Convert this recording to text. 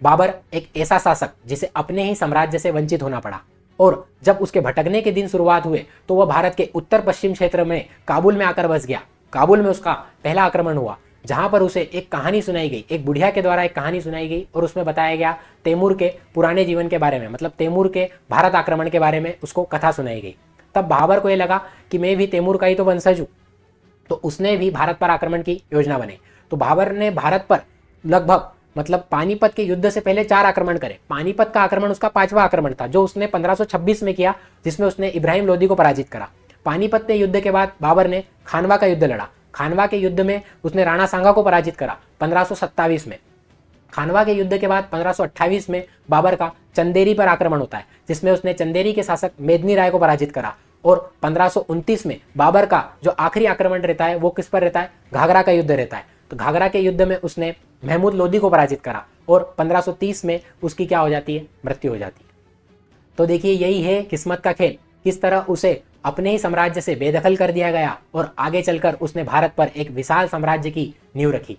बाबर एक ऐसा शासक जिसे अपने ही साम्राज्य से वंचित होना पड़ा, और जब उसके भटकने के दिन शुरुआत हुए तो वह भारत के उत्तर पश्चिम क्षेत्र में काबुल में आकर बस गया। काबुल में उसका पहला आक्रमण हुआ, जहां पर उसे एक कहानी सुनाई गई, एक बुढ़िया के द्वारा एक कहानी सुनाई गई, और उसमें बताया गया तैमूर के पुराने जीवन के बारे में, मतलब तैमूर के भारत आक्रमण के बारे में उसको कथा सुनाई गई। तब बाबर को यह लगा कि मैं भी तैमूर का ही तो वंशज हूँ, तो उसने भी भारत पर आक्रमण की योजना बनाई। तो बाबर ने भारत पर लगभग, मतलब पानीपत के युद्ध से पहले 4 आक्रमण करे। पानीपत का आक्रमण उसका 5वां आक्रमण था, जो उसने 1526 में किया, जिसमें उसने इब्राहिम लोदी को पराजित करा। पानीपत के युद्ध के बाद बाबर ने खानवा का युद्ध लड़ा। खानवा के युद्ध में उसने राणा सांगा को पराजित करा 1527 में। खानवा के युद्ध के बाद 1528 में बाबर का चंदेरी पर आक्रमण होता है, जिसमें उसने चंदेरी के शासक मेदिनी राय को पराजित करा। और 1529 में बाबर का जो आखिरी आक्रमण रहता है वो किस पर रहता है? घाघरा का युद्ध रहता है। तो घाघरा के युद्ध में उसने महमूद लोदी को पराजित करा, और 1530 में उसकी क्या हो जाती है? मृत्यु हो जाती है। तो देखिए, यही है किस्मत का खेल, किस तरह उसे अपने ही साम्राज्य से बेदखल कर दिया गया और आगे चलकर उसने भारत पर एक विशाल साम्राज्य की नींव रखी।